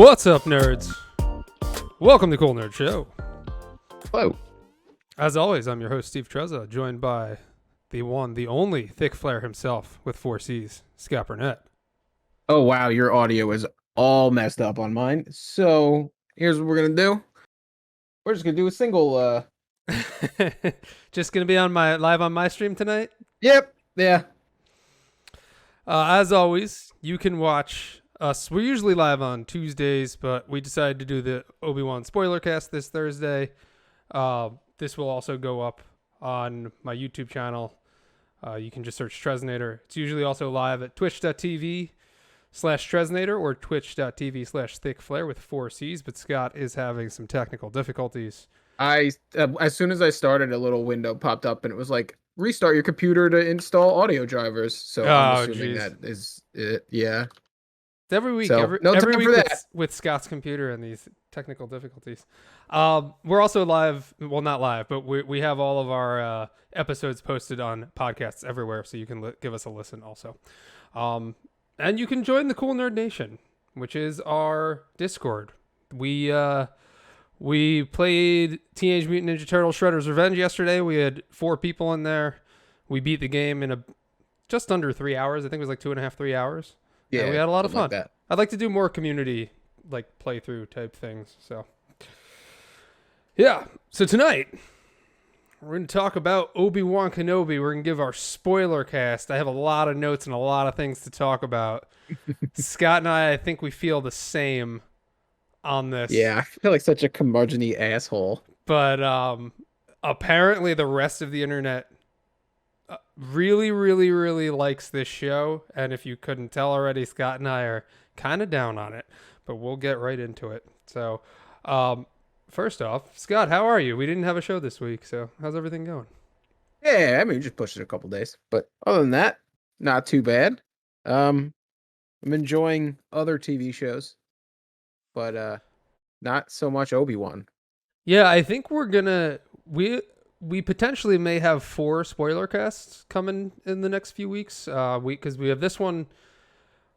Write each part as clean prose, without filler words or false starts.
What's up, nerds? Welcome to Cool Nerd Show. Hello. As always, I'm your host, Steve Trezza, joined by the one, the only Thick Flair himself with 4 C's, Scott Burnett. Oh, wow. Your audio is all messed up on mine. So here's what we're going to do. We're just going to do a single. Just going to be on live on my stream tonight? Yep. Yeah. As always, you can watch us. We're usually live on Tuesdays, but we decided to do the Obi Wan Spoilercast this Thursday. This will also go up on my YouTube channel. You can just search Treznator. It's usually also live at twitch.tv/Treznator or twitch.tv/thickflare with 4 C's, but Scott is having some technical difficulties. As soon as I started, a little window popped up and it was like, restart your computer to install audio drivers. So I'm assuming that is it. Yeah. Every week, So, every week with Scott's computer and these technical difficulties. We're also live. Well, not live, but we have all of our episodes posted on podcasts everywhere, so you can give us a listen also. And you can join the Cool Nerd Nation, which is our Discord. We played Teenage Mutant Ninja Turtles Shredder's Revenge yesterday. We had 4 people in there. We beat the game in just under 3 hours. I think it was like 2.5, 3 hours. Yeah, we had a lot of fun. Like I'd like to do more community playthrough type things. So yeah. So tonight we're going to talk about Obi Wan Kenobi. We're going to give our spoiler cast. I have a lot of notes and a lot of things to talk about. Scott and I think we feel the same on this. Yeah, I feel like such a curmudgeon-y asshole. But apparently the rest of the internet really, really, really likes this show. And if you couldn't tell already, Scott and I are kind of down on it. But we'll get right into it. So first off, Scott, how are you? We didn't have a show this week, so how's everything going? Yeah, I mean, just pushed it a couple days. But other than that, not too bad. I'm enjoying other TV shows. But not so much Obi-Wan. Yeah, I think we're gonna we potentially may have 4 spoiler casts coming in the next few weeks. Because we have this one.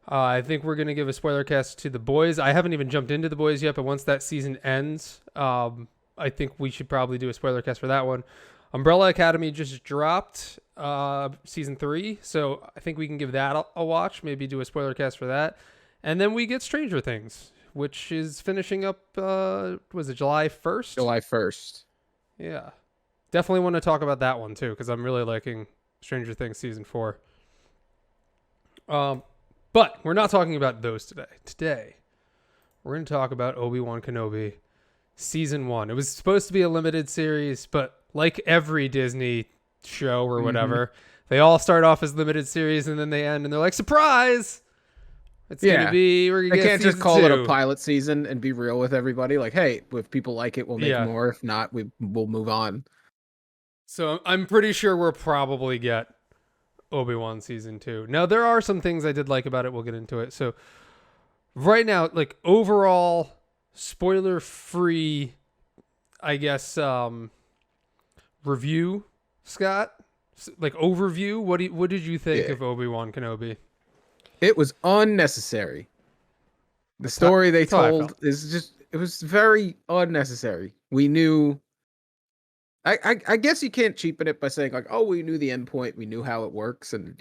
I think we're gonna give a spoiler cast to The Boys. I haven't even jumped into The Boys yet, but once that season ends, I think we should probably do a spoiler cast for that one. Umbrella Academy just dropped season 3, so I think we can give that a watch. Maybe do a spoiler cast for that, and then we get Stranger Things, which is finishing up, was it July 1st? July 1st. Yeah. Definitely want to talk about that one, too, because I'm really liking Stranger Things Season 4. But we're not talking about those today. Today, we're going to talk about Obi Wan Kenobi Season 1. It was supposed to be a limited series, but like every Disney show or whatever, they all start off as limited series, and then they end, and they're like, surprise! It's gonna be. We're gonna. I can't just call it a pilot season and be real with everybody. Like, hey, if people like it, we'll make more. If not, we'll move on. So I'm pretty sure we'll probably get Obi-Wan season 2. Now there are some things I did like about it. We'll get into it. So right now, like overall, spoiler-free, I guess, review, Scott. Like overview. What did you think of Obi-Wan Kenobi? It was unnecessary. The story they told it was very unnecessary. We knew, I guess you can't cheapen it by saying like, oh, we knew the end point. We knew how it works. And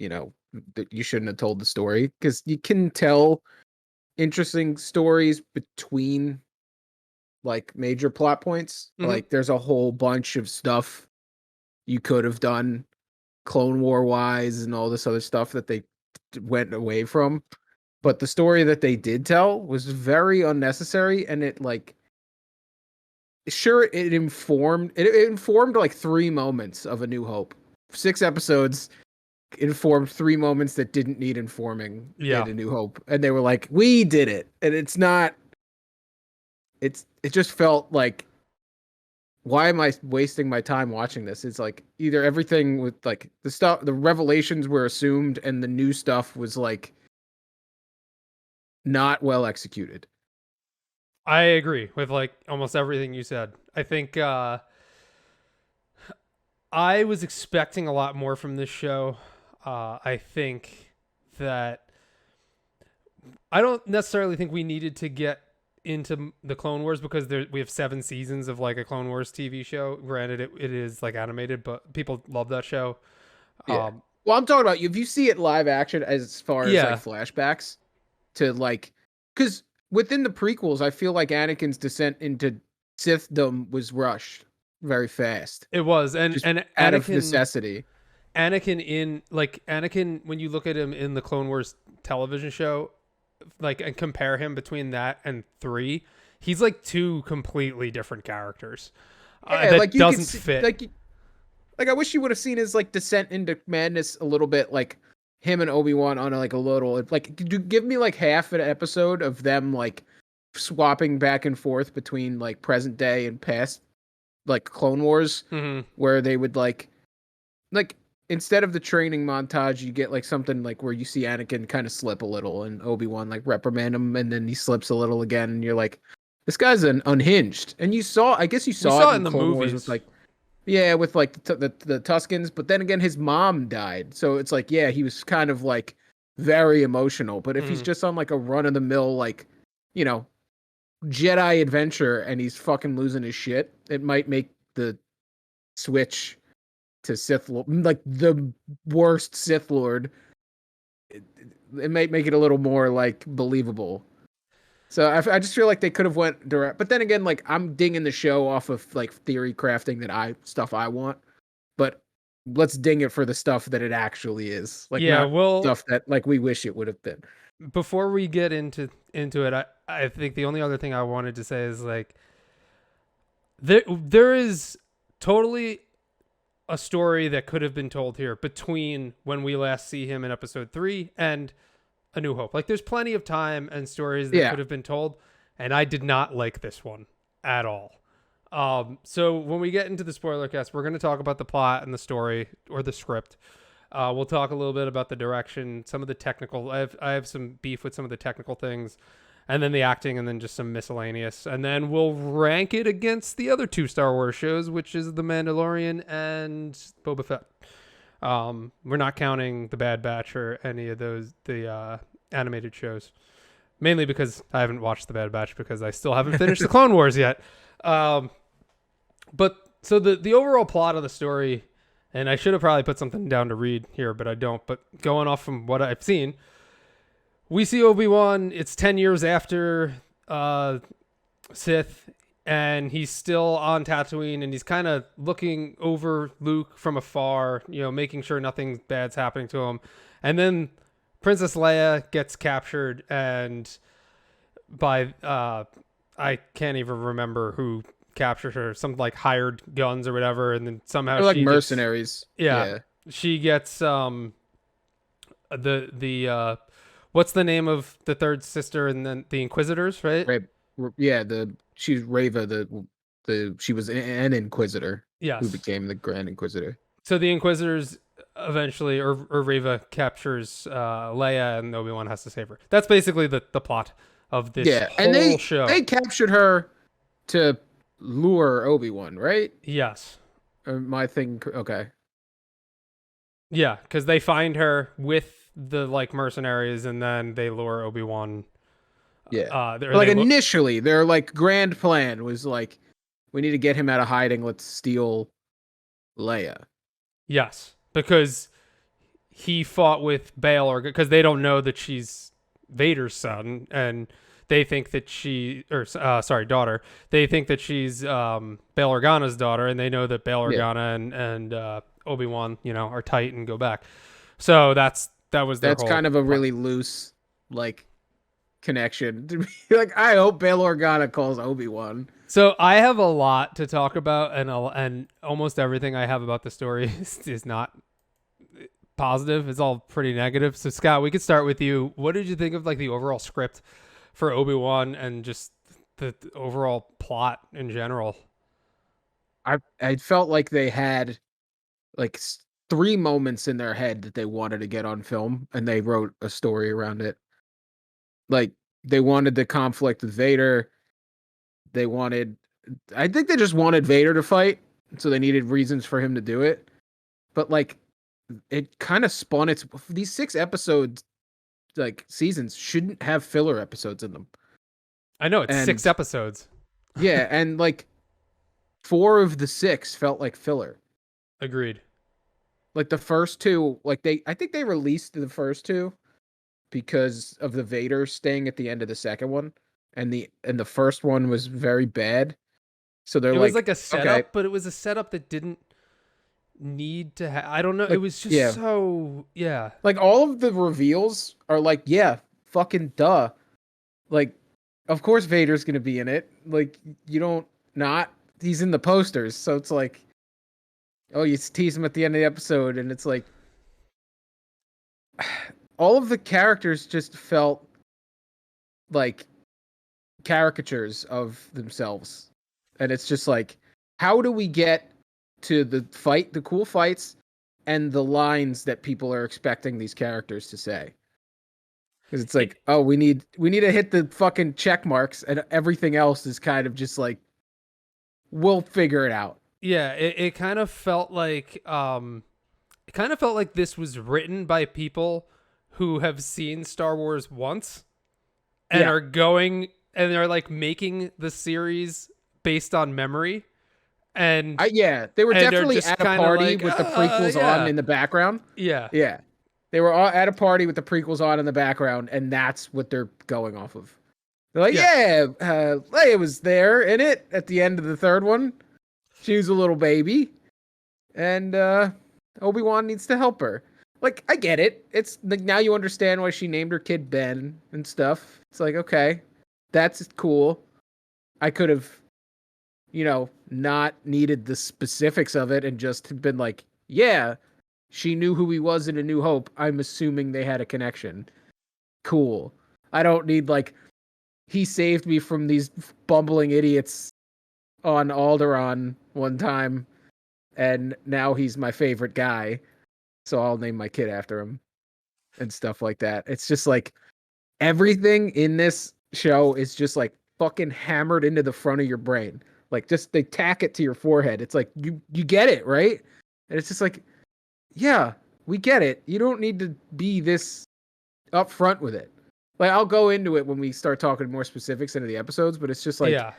that you shouldn't have told the story, because you can tell interesting stories between like major plot points. Mm-hmm. Like there's a whole bunch of stuff you could have done Clone War wise and all this other stuff that they went away from, but the story that they did tell was very unnecessary, and it informed like 3 moments of A New Hope. 6 episodes informed 3 moments that didn't need informing in A New Hope, and they were like, we did it. And it just felt like, why am I wasting my time watching this? It's like either everything with like the revelations were assumed, and the new stuff was like not well executed. I agree with like almost everything you said. I think I was expecting a lot more from this show. I think that I don't necessarily think we needed to get into the Clone Wars because we have 7 seasons of like a Clone Wars TV show. Granted, it is like animated, but people love that show. Yeah. Well, I'm talking about if you see it live action as far as like Yeah, flashbacks to like, because within the prequels, I feel like Anakin's descent into Sithdom was rushed very fast, it was, and just and out of necessity. Anakin, when you look at him in the Clone Wars television show, like and compare him between that and 3, he's like 2 completely different characters. Yeah, That like you doesn't could see, fit. like I wish you would have seen his like descent into madness a little bit, like him and Obi-Wan on like a little, like give me like half an episode of them like swapping back and forth between like present day and past, like Clone Wars, where they would like instead of the training montage, you get like something like where you see Anakin kind of slip a little and Obi-Wan like reprimand him, and then he slips a little again, and you're like, this guy's an unhinged. And I guess you We saw saw it it in in the Clone Wars with movies. like, yeah, with like the Tuskens, but then again, his mom died, so it's like, yeah, he was kind of like very emotional. But if he's just on like a run of the mill, like, you know, Jedi adventure, and he's fucking losing his shit, it might make the switch to Sith Lord, like the worst Sith Lord, it might make it a little more like believable. So I just feel like they could have went direct, but then again, like I'm dinging the show off of like theory crafting stuff I want, but let's ding it for the stuff that it actually is, like Yeah, not well, stuff that like we wish it would have been. before we get into it, I think the only other thing I wanted to say is like there is totally a story that could have been told here between when we last see him in episode 3 and A New Hope. Like there's plenty of time and stories that Yeah, could have been told, and I did not like this one at all. So when we get into the spoiler cast, we're going to talk about the plot and the story or the script. We'll talk a little bit about the direction, some of the technical. I have some beef with some of the technical things, and then the acting, and then just some miscellaneous. And then we'll rank it against the other 2 Star Wars shows, which is The Mandalorian and Boba Fett. We're not counting The Bad Batch or any of the animated shows, mainly because I haven't watched The Bad Batch because I still haven't finished the Clone Wars yet. But so the overall plot of the story, and I should have probably put something down to read here, but I don't. But going off from what I've seen, we see Obi-Wan. It's 10 years after Sith, and he's still on Tatooine, and he's kind of looking over Luke from afar, making sure nothing bad's happening to him. And then Princess Leia gets captured, and by I can't even remember who captured her, some like hired guns or whatever, and then somehow they're like she mercenaries. yeah, she gets the what's the name of the third sister, and then the Inquisitors, right? Yeah, she's Reva, she was an Inquisitor, Yes. who became the Grand Inquisitor. So the Inquisitors eventually, or Reva captures Leia, and Obi-Wan has to save her. That's basically the plot of this whole show. They captured her to lure Obi-Wan, right? Yes. My thing, okay. Yeah, because they find her with the like mercenaries, and then they lure Obi-Wan. Yeah. Initially, their like grand plan was like, we need to get him out of hiding. Let's steal Leia. Yes, because he fought with Bail, or because they don't know that she's Vader's son, and they think that daughter. They think that she's Bail Organa's daughter, and they know that Bail Organa and Obi-Wan, are tight and go back. So that's kind of a really loose like connection. Like, I hope Bail Organa calls Obi-Wan. So I have a lot to talk about, and almost everything I have about the story is not positive. It's all pretty negative. So Scott, we could start with you. What did you think of like the overall script for Obi-Wan and just the overall plot in general? I felt like they had like 3 moments in their head that they wanted to get on film, and they wrote a story around it. Like, they wanted the conflict with Vader. I think they just wanted Vader to fight, so they needed reasons for him to do it. But like, it kind of spun these 6 episodes, like seasons, shouldn't have filler episodes in them. I know it's 6 And episodes. yeah, and like 4 of the 6 felt like filler. Agreed. Like the first two, I think they released the first two because of the Vader staying at the end of the second one, and the first one was very bad. So they're It was like, like a okay, setup, but it was a setup that didn't need to I don't know. It like was just yeah, so yeah. like all of the reveals are like, yeah, fucking duh. Like, of course Vader's gonna be in it. Like, you don't not. He's in the posters, so it's like, oh, you tease him at the end of the episode, and it's like, all of the characters just felt like caricatures of themselves, and it's just like, how do we get to the cool fights, and the lines that people are expecting these characters to say? Because it's It, like, oh, we need to hit the fucking check marks, and everything else is kind of just like, we'll figure it out. yeah, it kind of felt like this was written by people who have seen Star Wars once and Yeah, are going and they're like making the series based on memory and yeah, they were are definitely just at a kind of party like with the prequels on yeah. in the background. Yeah. Yeah, they were all at a party with the prequels on in the background, and that's what they're going off of. They're like, Yeah. yeah, Leia was there in it at the end of the third one. She was a little baby, and Obi-Wan needs to help her. Like, I get it. It's like, now you understand why she named her kid Ben and stuff. It's like, okay, that's cool. I could have, not needed the specifics of it and just been like, yeah, she knew who he was in A New Hope. I'm assuming they had a connection. Cool. I don't need like, he saved me from these bumbling idiots on Alderaan one time, and now he's my favorite guy, so I'll name my kid after him and stuff like that. It's just like, everything in this show is just like fucking hammered into the front of your brain. Like, just they tack it to your forehead. It's like, you get it, right? And it's just like, yeah, we get it. You don't need to be this upfront with it. Like, I'll go into it when we start talking more specifics into the episodes, but it's just like, Yeah.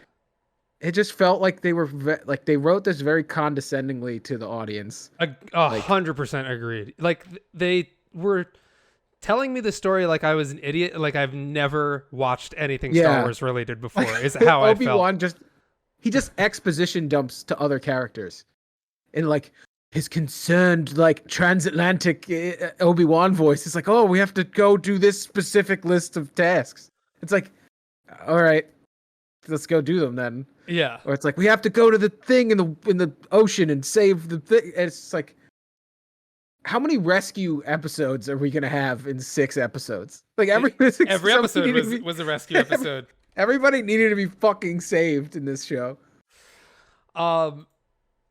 it just felt like they were like, they wrote this very condescendingly to the audience. A Like, 100% agreed. Like they were telling me the story like I was an idiot, like I've never watched anything Star yeah, Wars related before. like Is how I felt. Obi-Wan just exposition dumps to other characters, and like his concerned like transatlantic Obi-Wan voice is like, oh, we have to go do this specific list of tasks. It's like, all right, let's go do them then. Yeah. Or it's like, we have to go to the thing in the ocean and save the thing. And it's like, how many rescue episodes are we gonna have in 6 episodes? Like, every Episode was a rescue episode. Everybody needed to be fucking saved in this show. Um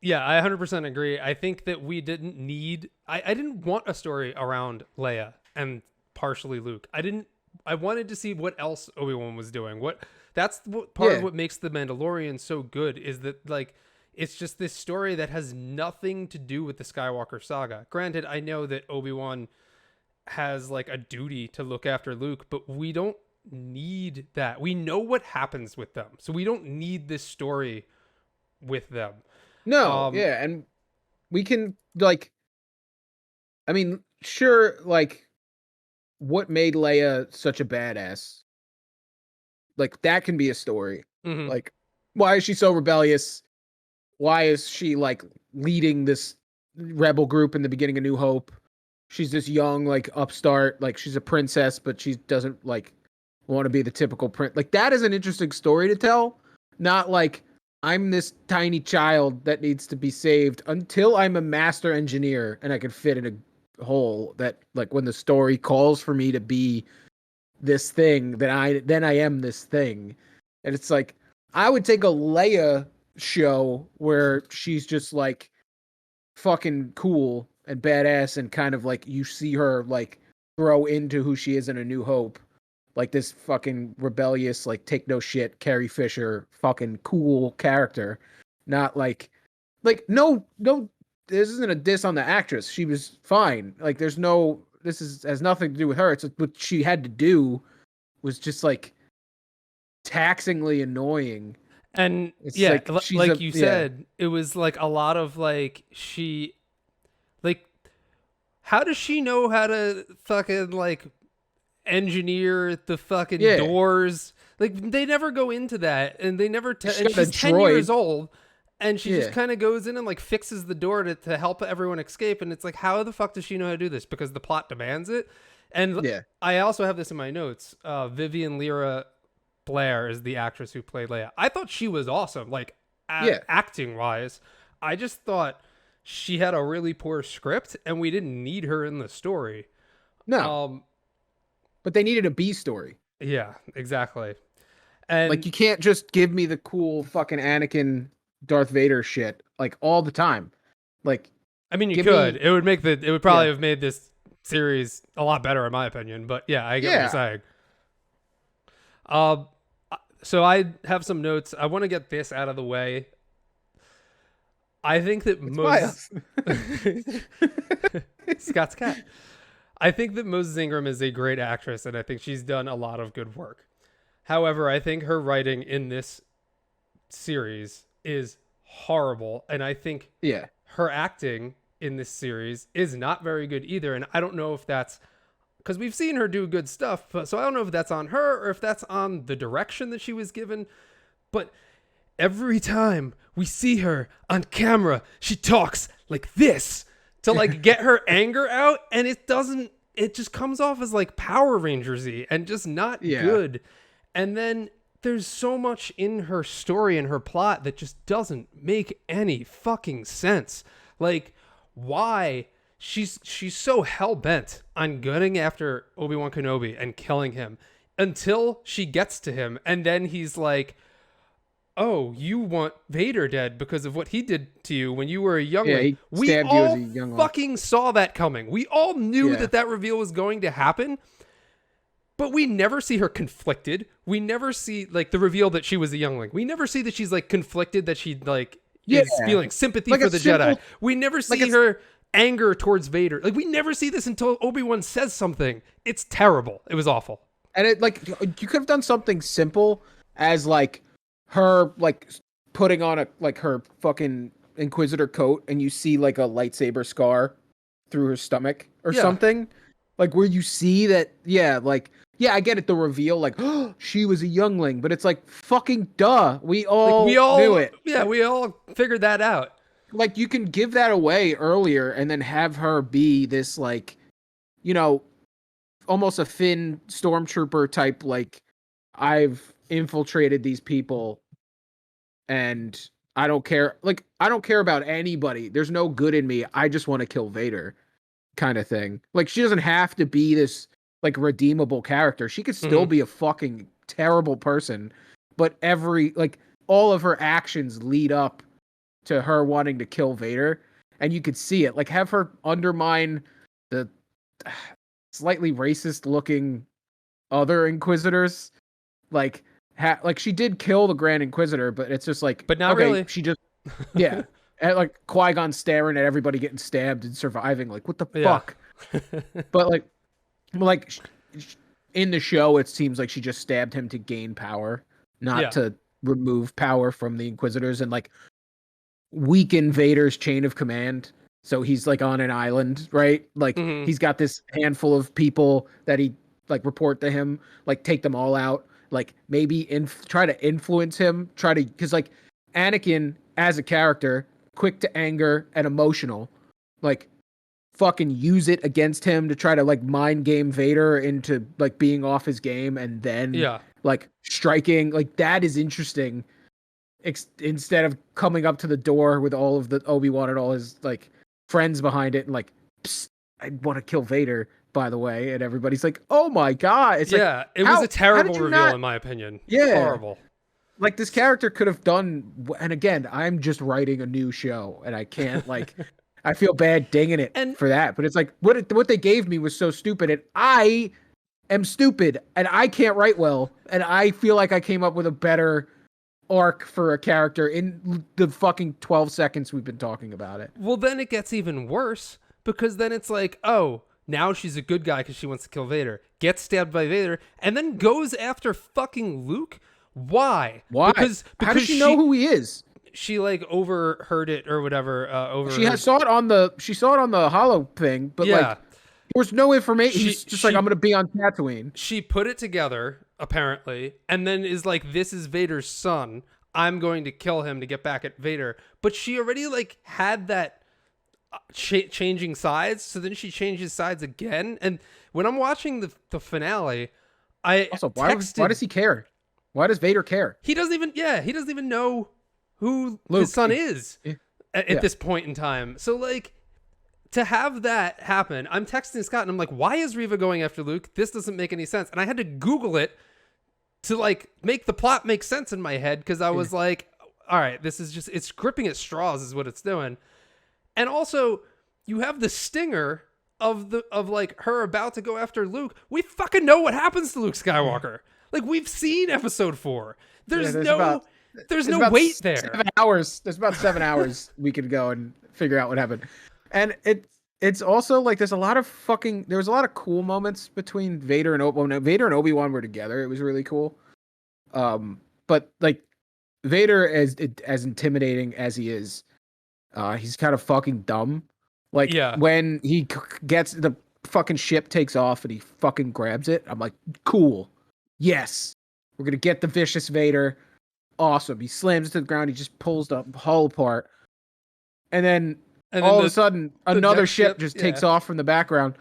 yeah, I 100% agree. I think that we didn't need I didn't want a story around Leia and partially Luke. I wanted to see what else Obi-Wan was doing. That's what part of what makes the Mandalorian so good is that like it's just this story that has nothing to do with the Skywalker saga. Granted, I know that Obi-Wan has like a duty to look after Luke, but we don't need that. We know what happens with them. So we don't need this story with them. No, yeah, and we can like, I mean, sure, like, what made Leia such a badass? Like, that can be a story. Mm-hmm. Like, why is she so rebellious? Why is she like leading this rebel group in the beginning of New Hope? She's this young, like, upstart, like, she's a princess, but she doesn't like want to be the typical prince. Like, that is an interesting story to tell. Not like, I'm this tiny child that needs to be saved until I'm a master engineer and I can fit in a hole that, like, when the story calls for me to be this thing, then I am this thing. And it's like, I would take a Leia show where she's just like fucking cool and badass, and kind of like you see her like grow into who she is in A New Hope, like this fucking rebellious, like, take no shit Carrie Fisher fucking cool character. Not like no, this isn't a diss on the actress. She was fine. Like, has nothing to do with her. It's what she had to do was just like taxingly annoying. And It's yeah, like like you said, it was like a lot of like like how does she know how to fucking like engineer the fucking yeah. doors? Like they never go into that, and they never. She's And got a she's 10 years droid. old, and she just Yeah. kind of goes in and like fixes the door to help everyone escape. And it's like, how the fuck does she know how to do this? Because the plot demands it. And Yeah. I also have this in my notes. Vivian Lyra Blair is the actress who played Leia. I thought she was awesome, like Yeah. acting wise. I just thought she had a really poor script, and we didn't need her in the story. No. But they needed a B story. Yeah, exactly. And Like you can't just give me the cool fucking Anakin Darth Vader shit like all the time. Like I mean, you give could. me It would probably have made this series a lot better, in my opinion. But yeah, I get what you're saying. So I have some notes. I want to get this out of the way. I think that Scott's cat. I think that Moses Ingram is a great actress, and I think she's done a lot of good work. However, I think her writing in this series is horrible, and I think her acting in this series is not very good either. And I don't know if that's because we've seen her do good stuff, so I don't know if that's on her or if that's on the direction that she was given. But every time we see her on camera, she talks like this to like get her anger out, and it just comes off as like Power Rangers-y and just not good. And then there's so much in her story and her plot that just doesn't make any fucking sense. Like, why she's so hell-bent on going after Obi Wan Kenobi and killing him until she gets to him, and then he's like, oh, you want Vader dead because of what he did to you when you were a youngling. We stabbed you as a youngling. Fucking saw that coming. We all knew that reveal was going to happen, but we never see her conflicted. We never see like the reveal that she was a youngling. We never see that she's like conflicted, that she like is feeling sympathy like for the Jedi. We never see her anger towards Vader. Like we never see this until Obi-Wan says something. It's terrible. It was awful. And it like you could have done something simple as like her like putting on a like her fucking Inquisitor coat, and you see like a lightsaber scar through her stomach or something, like where you see that. I get it, the reveal, like, oh, she was a youngling, but it's like fucking duh, we all knew it. Yeah, we all figured that out. Like you can give that away earlier and then have her be this like, you know, almost a Finn stormtrooper type, like I've infiltrated these people and I don't care about anybody. There's no good in me. I just want to kill Vader kind of thing. Like she doesn't have to be this like redeemable character. She could still be a fucking terrible person, but all of her actions lead up to her wanting to kill Vader, and you could see it. Like have her undermine the slightly racist looking other Inquisitors. Like she did kill the Grand Inquisitor, but it's just like, but not really. She just and like Qui-Gon staring at everybody getting stabbed and surviving. Like what the fuck? But like in the show, it seems like she just stabbed him to gain power, not to remove power from the Inquisitors and like weaken Vader's chain of command. So he's like on an island, right? Like he's got this handful of people that he like report to him, like take them all out, like maybe try to influence him, because like Anakin as a character, quick to anger and emotional, like fucking use it against him to try to like mind game Vader into like being off his game, and then like striking. Like that is interesting. Instead of coming up to the door with all of the Obi-Wan and all his like friends behind it and like, psst, I want to kill Vader, by the way, and everybody's like, oh my god. It's like, it was a terrible reveal in my opinion. Horrible. Like this character could have done, and again, I'm just writing a new show and I can't like I feel bad dinging it for that, but it's like what they gave me was so stupid, and I am stupid and I can't write well, and I feel like I came up with a better arc for a character in the fucking 12 seconds we've been talking about it. Well, then it gets even worse, because then it's like, oh, now she's a good guy because she wants to kill Vader, gets stabbed by Vader, and then goes after fucking Luke. Why? Why? How does she know who he is? She like overheard it or whatever. Saw it on the Hollow thing, but like there was no information. He's just like, I'm gonna be on Tatooine. She put it together apparently, and then is like, this is Vader's son. I'm going to kill him to get back at Vader. But she already like had that changing sides, so then she changes sides again. And when I'm watching the finale, I also why does he care? Why does Vader care? He doesn't even know who Luke, his son is at this point in time. So like, to have that happen, I'm texting Scott and I'm like, why is Reva going after Luke? This doesn't make any sense. And I had to Google it to like make the plot make sense in my head, because I was like, all right, this is just, it's gripping at straws is what it's doing. And also, you have the stinger of like her about to go after Luke. We fucking know what happens to Luke Skywalker. Like, we've seen episode 4. There's no weight there. 7 hours. There's about 7 hours we could go and figure out what happened. And it's also like there was a lot of cool moments between Vader and Obi-Wan were together. It was really cool. But like Vader, as intimidating as he is, he's kind of fucking dumb. Like when he gets the fucking ship takes off and he fucking grabs it, I'm like, cool. Yes. We're going to get the vicious Vader. Awesome. He slams it to the ground. He just pulls the hull apart. And then all of a sudden, another ship just takes off from the background,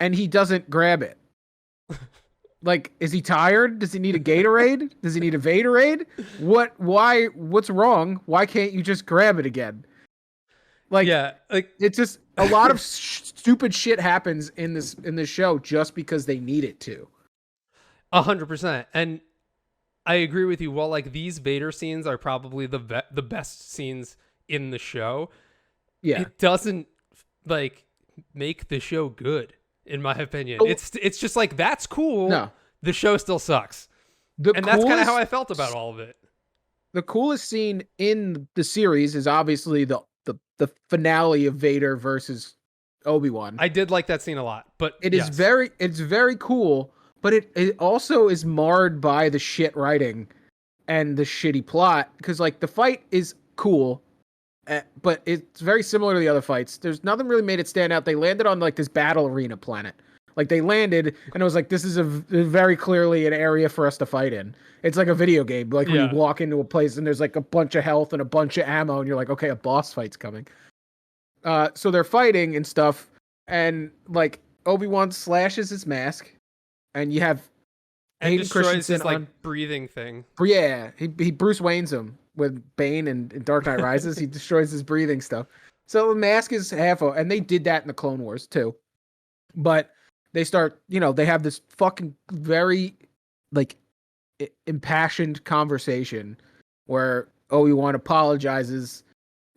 and he doesn't grab it. Like, is he tired? Does he need a Gatorade? Does he need a Vaderade? What's wrong? Why can't you just grab it again? Like, it's just a lot of stupid shit happens in this show just because they need it to. 100%. And I agree with you. While like these Vader scenes are probably the best scenes in the show, it doesn't like make the show good, in my opinion. It's just like, that's cool. No. The show still sucks. That's kind of how I felt about all of it. The coolest scene in the series is obviously the finale of Vader versus Obi-Wan. I did like that scene a lot, but it's very cool, but it also is marred by the shit writing and the shitty plot, because like the fight is cool, but it's very similar to the other fights. There's nothing really made it stand out. They landed on like this battle arena planet. Like they landed and it was like, this is a very clearly an area for us to fight in. It's like a video game. Like when you walk into a place and there's like a bunch of health and a bunch of ammo and you're like, okay, a boss fight's coming. So they're fighting and stuff, and like Obi-Wan slashes his mask, and you have Hayden Christensen his, like breathing thing. Yeah, he Bruce Wayne's him with Bane and Dark Knight Rises. He destroys his breathing stuff. So the mask is half, and they did that in the Clone Wars too. But they start, they have this fucking very like impassioned conversation where Obi-Wan apologizes,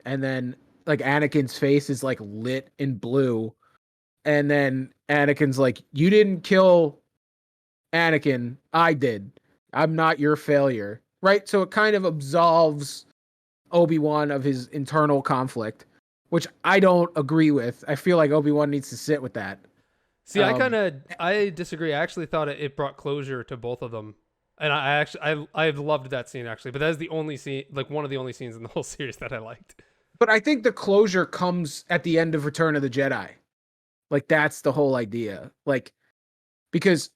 and then like Anakin's face is like lit in blue, and then Anakin's like, "You didn't kill Anakin, I did. I'm not your failure." Right? So it kind of absolves Obi-Wan of his internal conflict, which I don't agree with. I feel like Obi-Wan needs to sit with that. See, I disagree. I actually thought it brought closure to both of them. And I loved that scene actually, but that is the only scene, like one of the only scenes in the whole series that I liked. But I think the closure comes at the end of Return of the Jedi. Like that's the whole idea. Like, because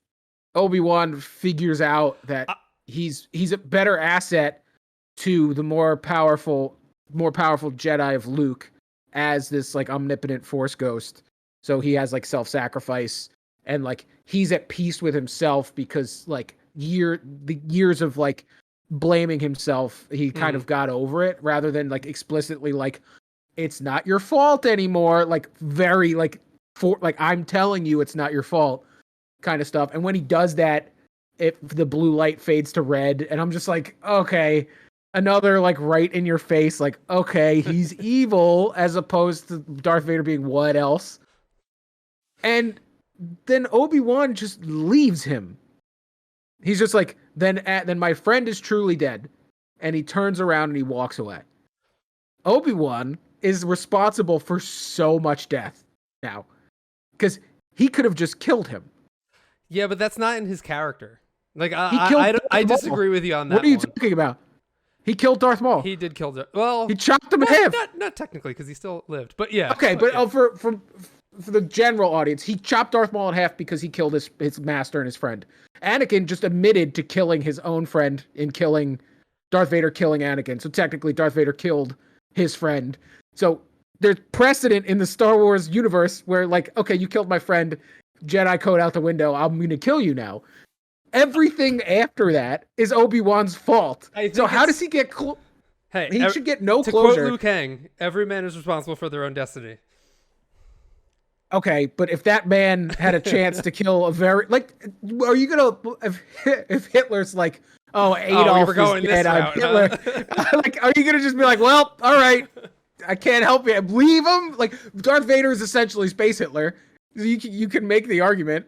Obi-Wan figures out that he's a better asset to the more powerful Jedi of Luke as this like omnipotent Force ghost. So he has like self-sacrifice, and like he's at peace with himself because like the years of like blaming himself, he kind of got over it, rather than like explicitly like, it's not your fault anymore. Like very like I'm telling you it's not your fault kind of stuff. And when he does that, the blue light fades to red, and I'm just like, okay, another like right in your face, like, okay, he's evil, as opposed to Darth Vader being what else. And then Obi-Wan just leaves him. He's just like, then my friend is truly dead. And he turns around and he walks away. Obi-Wan is responsible for so much death now, because he could have just killed him. Yeah, but that's not in his character. Like He killed I Darth Maul. disagree with you on that. What are you one. talking about? He killed Darth Maul. He did kill. Well, he chopped him in half. Not technically because he still lived, but yeah. Okay, but yeah. For the general audience, he chopped Darth Maul in half because he killed his master and his friend. Anakin just admitted to killing his own friend in killing Darth Vader, killing Anakin. So technically, Darth Vader killed his friend. So there's precedent in the Star Wars universe where, like, okay, you killed my friend, Jedi code out the window. I'm going to kill you now. Everything after that is Obi-Wan's fault. So how does he get? Hey, he should get no to closure. Quote Liu Kang, every man is responsible for their own destiny. Okay, but if that man had a chance to kill a very are you gonna if Hitler's like, oh, Adolf is dead, I'm Hitler, like, are you gonna just be like, well, all right, I can't help you, leave him? Like, Darth Vader is essentially Space Hitler. You can make the argument,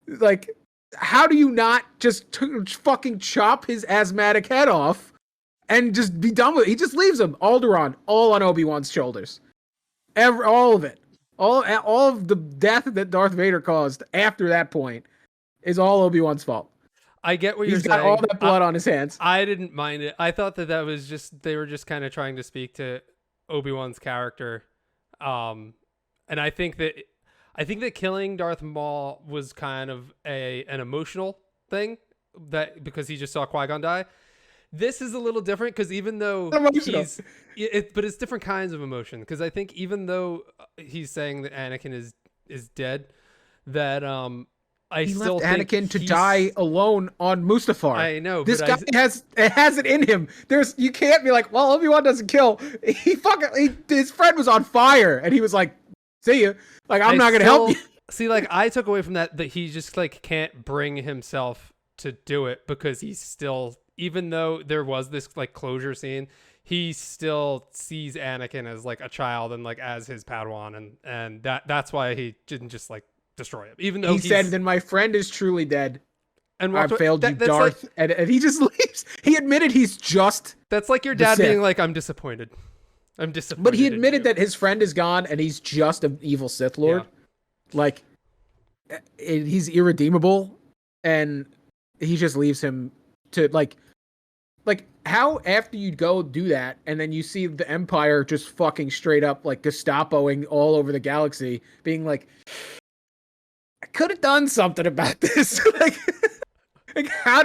like, how do you not just fucking chop his asthmatic head off and just be done with it? He just leaves him, Alderaan, all on Obi-Wan's shoulders, all of it. All of the death that Darth Vader caused after that point is all Obi-Wan's fault. I get what you're saying. He's got all that blood on his hands. I didn't mind it. I thought that was just, they were just kind of trying to speak to Obi-Wan's character. And I think that killing Darth Maul was kind of an emotional thing, that because he just saw Qui-Gon die. This is a little different because even though but it's different kinds of emotion. Because I think even though he's saying that Anakin is dead, that he still left Anakin to die alone on Mustafar. I know this guy has it in him. You can't be like, well, Obi-Wan doesn't kill. His friend was on fire, and he was like, see you. Like, I'm not gonna help you. See, like, I took away from that he just like can't bring himself to do it because he's still. Even though there was this like closure scene, he still sees Anakin as like a child and like as his Padawan, and that's why he didn't just like destroy him. Even though he said, "Then my friend is truly dead, and I failed you, Darth." Like, and he just leaves. He admitted he's just. That's like your dad being like, "I'm disappointed. I'm disappointed." But he admitted that his friend is gone and he's just an evil Sith Lord. Yeah. Like, he's irredeemable, and he just leaves him to like how after you go do that and then you see the Empire just fucking straight up like Gestapoing all over the galaxy, being like, I could have done something about this. like how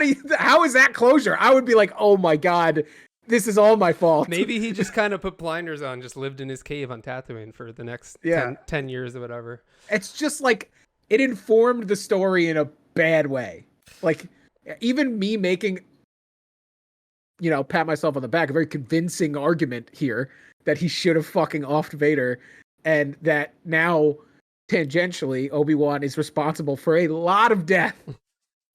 is that closure? I would be like, oh my god, this is all my fault. Maybe he just kind of put blinders on, just lived in his cave on Tatooine for the next 10 years or whatever. It's just like, it informed the story in a bad way. Like, even me making, pat myself on the back, a very convincing argument here that he should have fucking offed Vader, and that now tangentially Obi-Wan is responsible for a lot of death.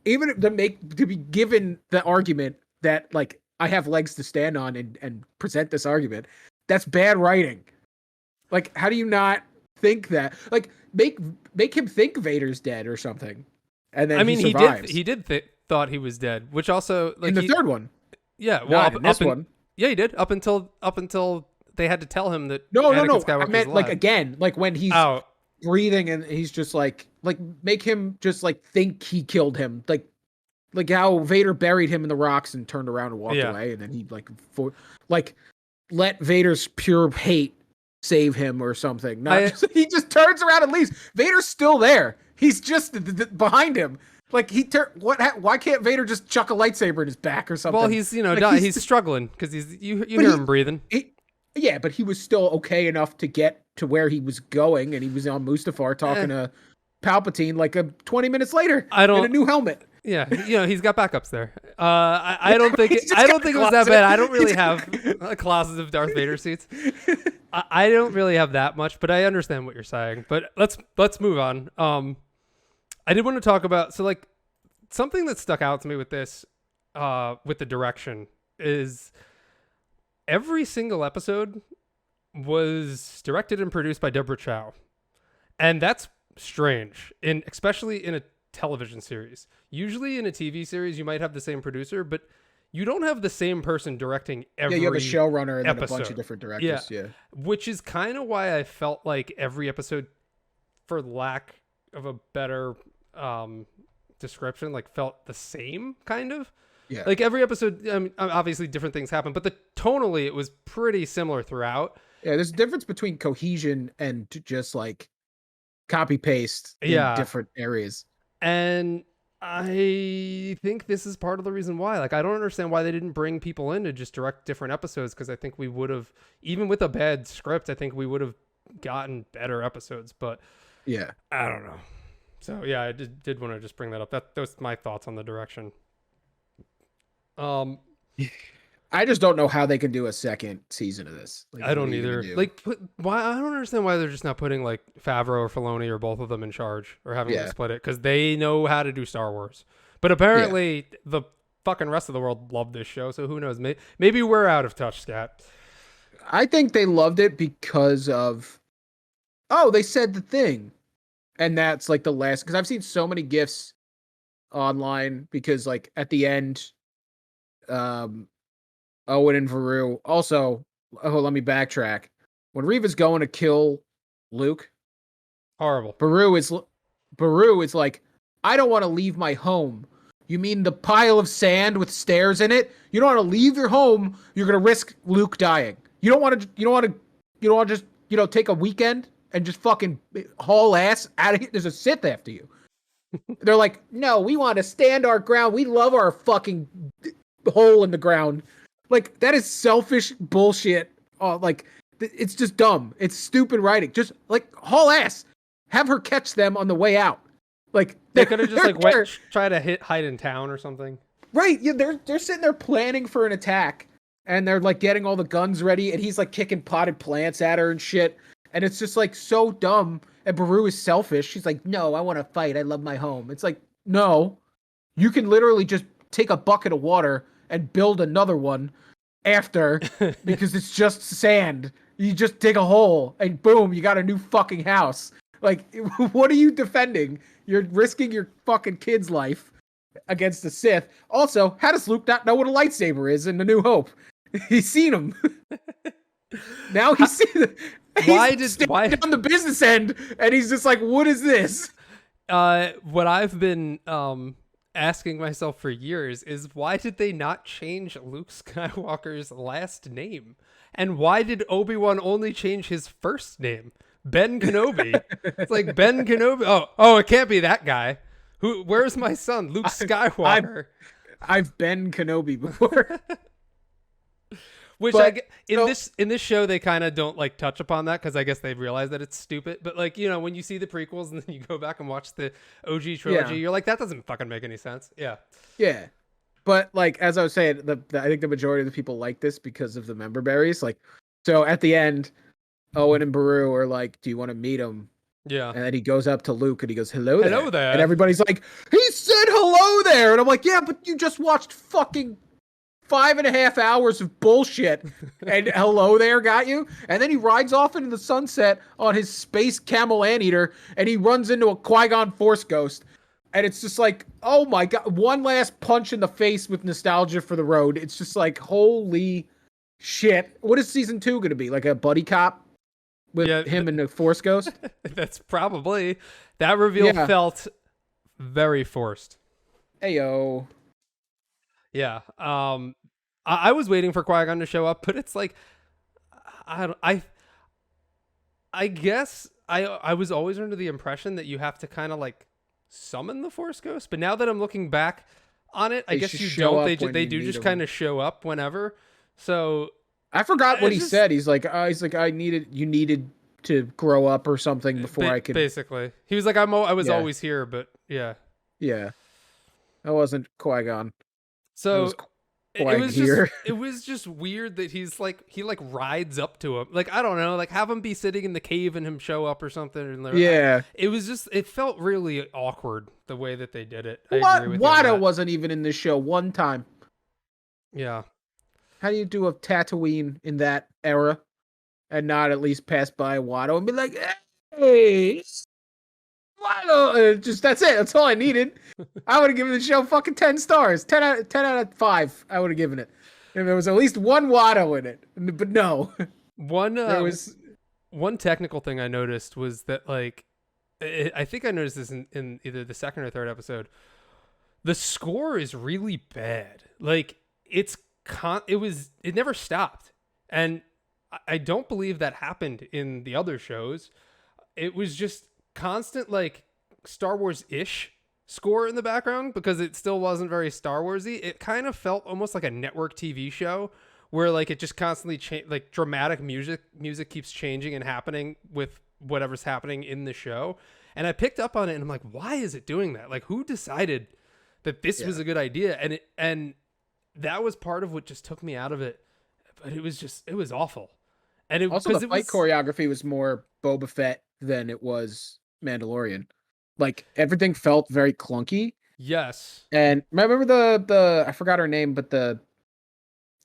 Even to be given the argument that, like, I have legs to stand on and present this argument, that's bad writing. Like, how do you not think that? Like, make him think Vader's dead or something, and then he survives. He did thought he was dead, which also, like, in the third one. Yeah, well, in this one. Yeah, he did up until they had to tell him that. No. Skywalker I meant like again, like when he's breathing and he's just like make him just like think he killed him, like how Vader buried him in the rocks and turned around and walked away, and then he let Vader's pure hate save him or something. He just turns around and leaves. Vader's still there. He's just behind him. Like, why can't Vader just chuck a lightsaber in his back or something? Well, he's he's struggling because you hear him breathing. Yeah, but he was still okay enough to get to where he was going, and he was on Mustafar talking to Palpatine like 20 minutes later in a new helmet. Yeah, he's got backups there. I don't think it was that bad. I don't really have a closet of Darth Vader seats. I don't really have that much, but I understand what you're saying. But let's move on. I did want to talk about, so like, something that stuck out to me with this, with the direction, is every single episode was directed and produced by Deborah Chow. And that's strange, especially in a television series. Usually in a TV series, you might have the same producer, but you don't have the same person directing every episode. Yeah, you have a showrunner and then a bunch of different directors. Yeah. Which is kind of why I felt like every episode, for lack of a better description like felt the same kind of. Yeah. Like every episode, I mean, obviously different things happen, but tonally it was pretty similar throughout. Yeah, there's a difference between cohesion and just like copy paste in different areas. And I think this is part of the reason why. Like, I don't understand why they didn't bring people in to just direct different episodes, because I think we would have, even with a bad script, I think we would have gotten better episodes. But yeah, I don't know. So yeah, I did want to just bring that up. That was my thoughts on the direction. I just don't know how they can do a second season of this. Like, I don't either. Like, why? I don't understand why they're just not putting like Favreau or Filoni or both of them in charge, or having them split it, because they know how to do Star Wars. But apparently, the fucking rest of the world loved this show, so who knows? Maybe we're out of touch, Scott. I think they loved it because of, they said the thing, and that's like the last. Because I've seen so many gifs online, because like at the end, Owen and Veru. Also, let me backtrack. When Reva's going to kill Luke, horrible. Beru is like, I don't want to leave my home. You mean the pile of sand with stairs in it? You don't want to leave your home. You're gonna risk Luke dying. You don't want to just take a weekend and just fucking haul ass out of here. There's a Sith after you. They're like, no, we want to stand our ground. We love our fucking hole in the ground. Like, that is selfish bullshit. Like, it's just dumb. It's stupid writing. Just like haul ass. Have her catch them on the way out. Like, they could have just like try to hide in town or something. Right? Yeah, they're sitting there planning for an attack, and they're like getting all the guns ready, and he's like kicking potted plants at her and shit. And it's just like so dumb. And Beru is selfish. She's like, no, I want to fight. I love my home. It's like, no, you can literally just take a bucket of water and build another one after, because it's just sand. You just dig a hole and boom, you got a new fucking house. Like, what are you defending? You're risking your fucking kid's life against the Sith. Also, how does Luke not know what a lightsaber is in The New Hope? He's seen them. Now he's seen them. Why on the business end, and he's just like, what is this? What I've been asking myself for years is, why did they not change Luke Skywalker's last name? And why did Obi-Wan only change his first name? Ben Kenobi. It's like Ben Kenobi. Oh, it can't be that guy. Where's my son, Luke Skywalker? I've been Kenobi before. Which in this show they kind of don't like touch upon that, because I guess they realize that it's stupid. But like, when you see the prequels and then you go back and watch the OG trilogy, you're like, that doesn't fucking make any sense. Yeah. Yeah. But like, as I was saying, I think the majority of the people like this because of the member berries. Like, so at the end, Owen and Beru are like, do you want to meet him? Yeah. And then he goes up to Luke and he goes, hello there. Hello there. And everybody's like, he said hello there. And I'm like, yeah, but you just watched fucking 5.5 hours of bullshit, and hello there got you. And then he rides off into the sunset on his space camel anteater, and he runs into a Qui-Gon Force ghost. And it's just like, oh my god, one last punch in the face with nostalgia for the road. It's just like, holy shit. What is season 2 going to be? Like a buddy cop with him and the Force ghost? That's probably. That reveal felt very forced. Heyo. Yeah. I was waiting for Qui-Gon to show up, but it's like, I guess I was always under the impression that you have to kind of like summon the Force ghost, but now that I'm looking back on it, I guess you don't. They do just kind of show up whenever. So I forgot what he said. He's like, you needed to grow up or something before I could. Basically, he was like, I was always here, but yeah. I wasn't Qui-Gon. So it was just weird that he rides up to him. Like, I don't know, like have him be sitting in the cave and him show up or something. And it felt really awkward the way that they did it. Wada wasn't even in this show one time. Yeah. How do you do a Tatooine in that era and not at least pass by Watto and be like, hey, Watto? That's it. That's all I needed. I would have given the show fucking 10 stars. 10 out of 5. I would have given it. If there was at least one Watto in it. But no. One technical thing I noticed was that, like, I think I noticed this in either the second or third episode, The score is really bad. Like it never stopped. And I don't believe that happened in the other shows. It was just constant like Star Wars-ish score in the background because it still wasn't very Star Warsy. It kind of felt almost like a network TV show where like it just constantly like dramatic music keeps changing and happening with whatever's happening in the show. And I picked up on it and I'm like, why is it doing that? Like, who decided that this was a good idea? And that was part of what just took me out of it. But it was awful. And also the fight choreography was more Boba Fett than it was Mandalorian. Like everything felt very clunky. Yes. And remember the I forgot her name, but the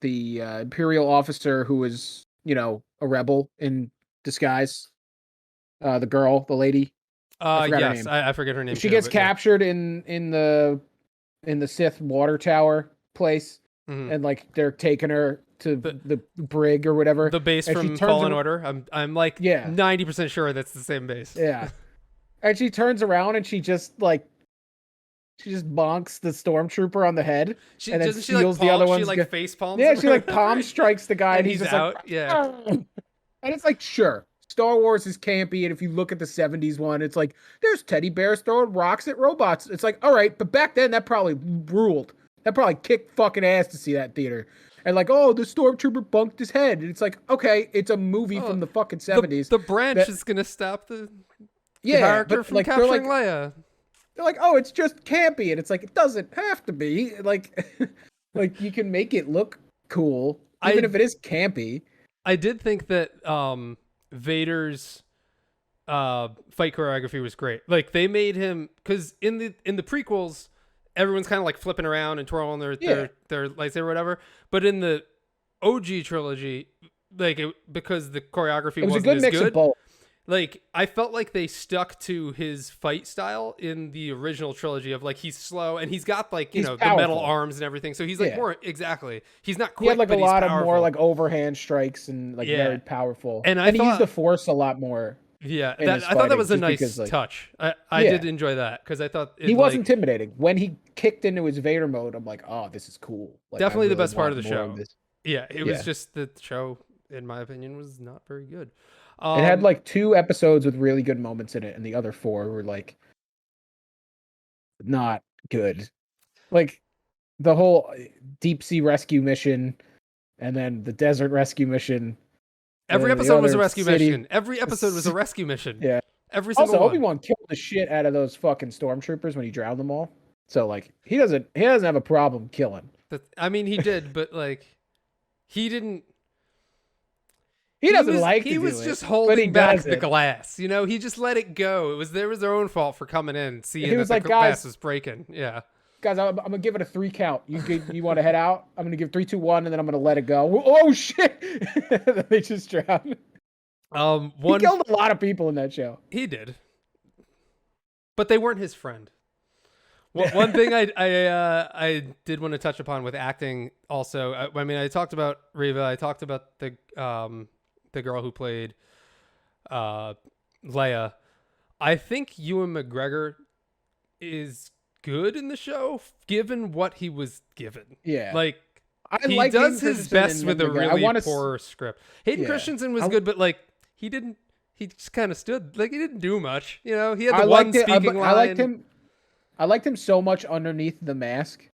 Imperial officer who was, a rebel in disguise. The girl, the lady. Yes, I forget her name. She gets captured in the Sith water tower place, and like they're taking her to the brig or whatever, the base from Fallen Order. I'm like 90% sure that's the same base. Yeah, and she turns around and she just bonks the stormtrooper on the head, and then steals the other one's. She like face palms. Yeah, she like palm strikes the guy, and he's just out. Like, yeah, and it's like, sure, Star Wars is campy, and if you look at the 70s one, it's like, there's teddy bears throwing rocks at robots. It's like, all right, but back then, that probably ruled. That probably kicked fucking ass to see that in theater. And like, oh, the stormtrooper bunked his head. And it's like, okay, it's a movie from the fucking 70s. The branch is going to stop the character from capturing Leia. They're like, oh, it's just campy. And it's like, it doesn't have to be. Like, like you can make it look cool, even if it is campy. I did think that Vader's fight choreography was great. Like they made him, because in the prequels, everyone's kind of like flipping around and twirling their lightsaber or whatever. But in the OG trilogy, like because the choreography wasn't a good as mix good, of both. Like I felt like they stuck to his fight style in the original trilogy of like he's slow and he's got like the metal arms and everything. So he's like more exactly. He's not quick. He had like but a lot of powerful. more like overhand strikes and like very powerful. And he used the Force a lot more. Yeah, I thought that was a nice touch. I did enjoy that because I thought he was intimidating when he kicked into his Vader mode. I'm like, oh, this is cool. Like, definitely the best part of the show. It was Yeah. just the show, in my opinion, was not very good. It had like 2 episodes with really good moments in it, and the other 4 were like not good. Like the whole deep sea rescue mission, and then the desert rescue mission. Every episode was a rescue mission. Every episode was a rescue mission. Yeah. Every single also, one. Obi-Wan killed the shit out of those fucking stormtroopers when he drowned them all. So like he doesn't have a problem killing. I mean, he did, but like he didn't. He doesn't like to He do was it, just holding back the it. glass. He just let it go. It was their own fault for coming in, seeing that like, the glass was breaking. Yeah. Guys, I'm gonna give it a 3 count. You want to head out? I'm gonna give 3, 2, 1, and then I'm gonna let it go. Oh shit! They just drowned. He killed a lot of people in that show. He did, but they weren't his friend. One thing I did want to touch upon with acting also. I mean, I talked about Reva. I talked about the girl who played Leia. I think Ewan McGregor is good in the show, given what he was given. Yeah, like he does his best with a really poor script. Hayden Christensen was good, but like he just kind of stood, like he didn't do much. He had the one speaking line. I liked him so much underneath the mask,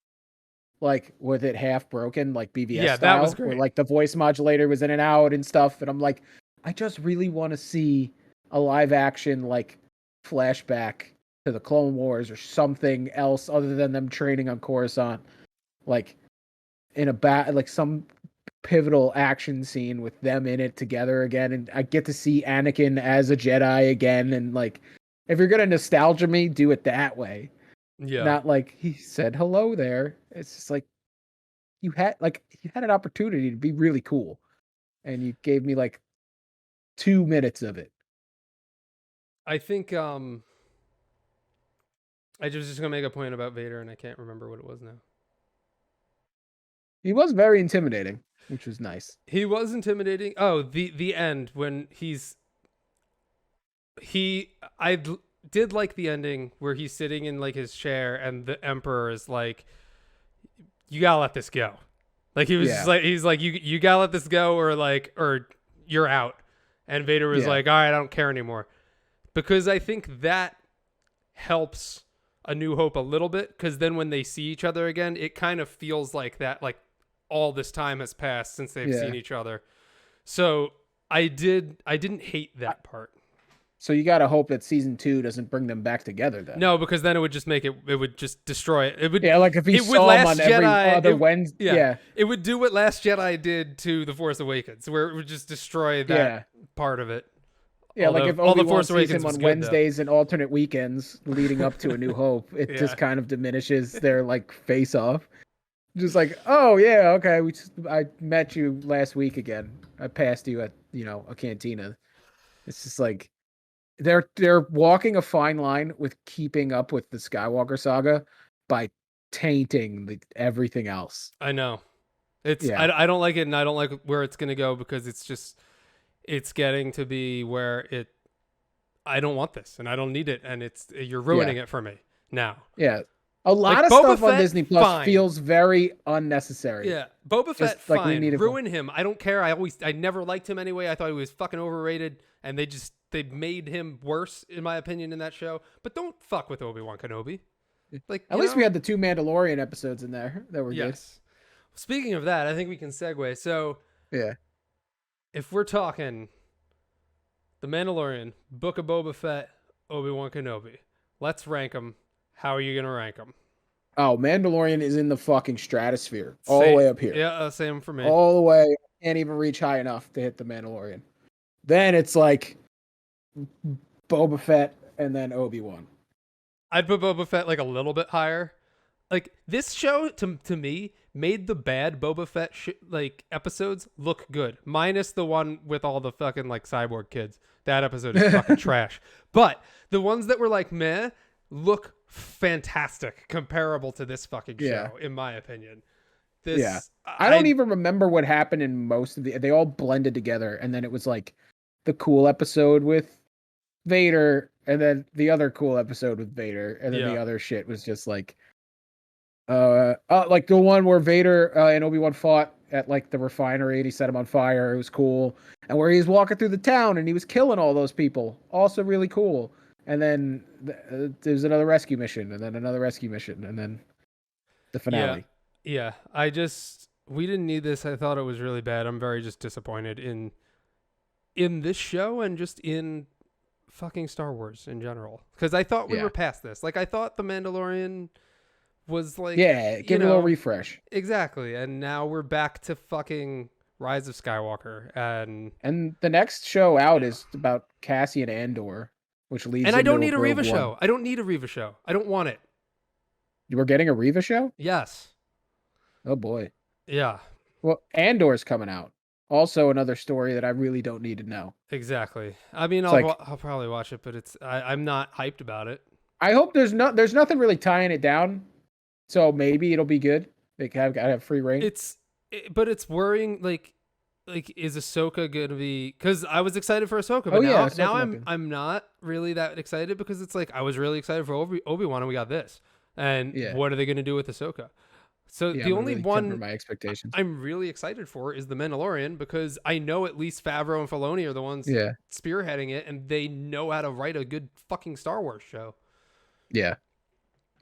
like with it half broken, like BVS style. That was great. Where, like the voice modulator was in and out and stuff. And I'm like, I just really want to see a live action like flashback to the Clone Wars or something else other than them training on Coruscant, like in like some pivotal action scene with them in it together again, and I get to see Anakin as a Jedi again. And like, if you're gonna nostalgia me, do it that way. Yeah, not like he said hello there. It's just like you had an opportunity to be really cool, and you gave me like 2 minutes of it. I think I was just gonna make a point about Vader, and I can't remember what it was now. He was very intimidating, which was nice. He was intimidating. Oh, the end when did like the ending where he's sitting in like his chair and the Emperor is like, "You gotta let this go." Like he was just Yeah. like, he's like, "You gotta let this go, or you're out." And Vader was Yeah. like, "All right, I don't care anymore," because I think that helps A New Hope a little bit, because then when they see each other again, it kind of feels like that, like all this time has passed since they've Yeah. seen each other. So I didn't hate that part. So you gotta hope that season 2 doesn't bring them back together then. No, because then it would just make it would just destroy it. Yeah, like if he It would saw him Last on every Jedi other Wednesday. yeah. Yeah. It would do what Last Jedi did to The Force Awakens, where it would just destroy that Yeah. part of it. Yeah, Although, like if all The Obi-Wan Force sees Awakens him was on good, though. Wednesdays and alternate weekends leading up to A New Hope, it Yeah. just kind of diminishes their like face off. Just like, oh yeah, okay, I met you last week again. I passed you at, a cantina. It's just like they're walking a fine line with keeping up with the Skywalker saga by tainting everything else. I know. It's Yeah. I don't like it, and I don't like where it's gonna go, because it's getting to be where I don't want this and I don't need it, and you're ruining it for me now. Yeah. A lot Like of Boba stuff on Fett, Disney Plus fine. feels very unnecessary. Yeah, Boba Fett, Just like we fine. need Ruin him. I don't care. I never liked him anyway. I thought he was fucking overrated, and they made him worse, in my opinion, in that show. But don't fuck with Obi Wan Kenobi. Like, At least we had the 2 Mandalorian episodes in there that were yes. Speaking of that, I think we can segue. So good. Yeah. if we're talking The Mandalorian, Book of Boba Fett, Obi Wan Kenobi, let's rank them. How are you gonna rank them? Oh, Mandalorian is in the fucking stratosphere, all the way up here. Yeah, same for me. All the way. Can't even reach high enough to hit the Mandalorian. Then it's like Boba Fett and then Obi-Wan. I'd put Boba Fett like a little bit higher. Like, this show to me made the bad Boba Fett like episodes look good, minus the one with all the fucking like cyborg kids. That episode is fucking trash. But the ones that were like meh look fantastic, comparable to this fucking show, in my opinion. I don't even remember what happened in most of they all blended together, and then it was like the cool episode with Vader, and then the other cool episode with Vader, and then the other shit was just like like the one where Vader and Obi-Wan fought at like the refinery and he set him on fire. It was cool. And where he was walking through the town and he was killing all those people. Also really cool. And then there's another rescue mission, and then another rescue mission, and then the finale. Yeah. We didn't need this. I thought it was really bad. I'm very just disappointed in this show and just in fucking Star Wars in general. Because I thought we were past this. Like, I thought The Mandalorian was like, give it a little refresh. Exactly. And now we're back to fucking Rise of Skywalker. And the next show out is about Cassian Andor, which leads. And I don't need a Reva show. I don't need a Reva show. I don't want it. We're getting a Reva show? Yes. Oh boy. Yeah. Well, Andor's coming out. Also another story that I really don't need to know. Exactly. I mean, I'll probably watch it, but I'm not hyped about it. I hope there's nothing really tying it down. So maybe it'll be good. They have free reign. But it's worrying. Like is Ahsoka gonna be? Because I was excited for Ahsoka, but now I'm not really that excited, because it's like I was really excited for Obi-Wan and we got this. And what are they gonna do with Ahsoka? So the only one my expectations I'm really excited for is The Mandalorian, because I know at least Favreau and Filoni are the ones spearheading it, and they know how to write a good fucking Star Wars show. Yeah.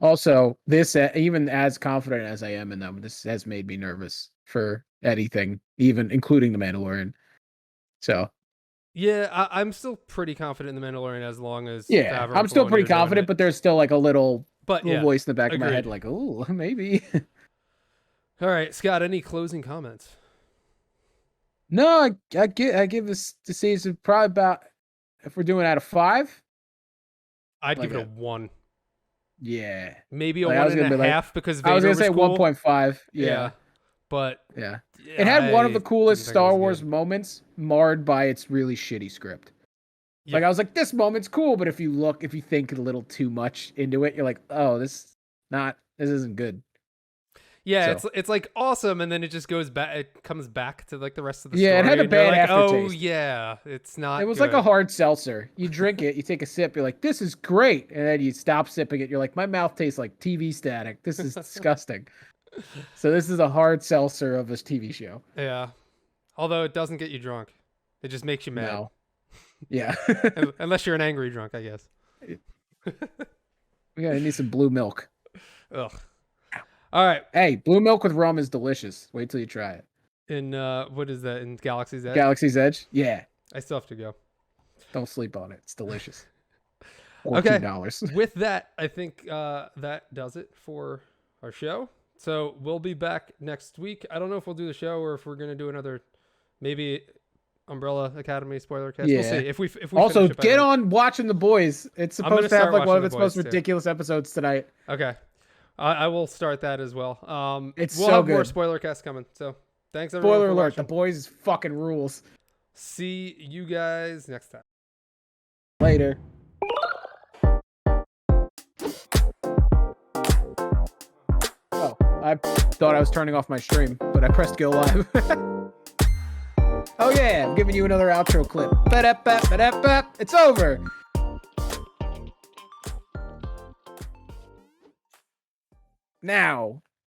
Also, this, even as confident as I am in them, this has made me nervous for anything, even including The Mandalorian. So. Yeah, I'm still pretty confident in The Mandalorian, as long as Favreau I'm still pretty confident, but there's still like a little voice in the back of my head, like, oh, maybe. All right, Scott, any closing comments? No, I give this season probably about, if we're doing out of 5, I'd give it a 1. Yeah, maybe a 1.5, because Vader I was gonna say cool. 1.5. Yeah, but it had one of the coolest Star Wars moments, marred by its really shitty script. Yep. Like I was like, this moment's cool, but if you think a little too much into it, you're like, oh, this isn't good. Yeah, So. it's like awesome, and then it just goes back. It comes back to like the rest of the Yeah, story. it had a and you're bad like, aftertaste. oh yeah, it's not. It was good. like a hard seltzer. You drink it, you take a sip, you're like, this is great. And then you stop sipping it. You're like, my mouth tastes like TV static. This is disgusting. So this is a hard seltzer of this TV show. Yeah. Although it doesn't get you drunk. It just makes you mad. No. Yeah. Unless you're an angry drunk, I guess. Yeah, I need some blue milk. Ugh. All right. Hey, blue milk with rum is delicious. Wait till you try it. In what is that? In Galaxy's Edge? Galaxy's Edge? Yeah. I still have to go. Don't sleep on it. It's delicious. Okay. $14. With that, I think that does it for our show. So we'll be back next week. I don't know if we'll do the show or if we're gonna do another, maybe Umbrella Academy spoiler cast. Yeah. We'll see. If we Also, finish it by get then. on watching The Boys. It's supposed to start have like one watching of The its most Boys, too. ridiculous episodes tonight. Okay. I will start that as well. It's we'll so have more good. spoiler cast coming. So thanks everyone. Spoiler for alert: watching. The Boys fucking rules. See you guys next time. Later. Oh, I thought I was turning off my stream, but I pressed go live. Oh yeah, I'm giving you another outro clip. Ba-da-ba, ba-da-ba. It's over. Now.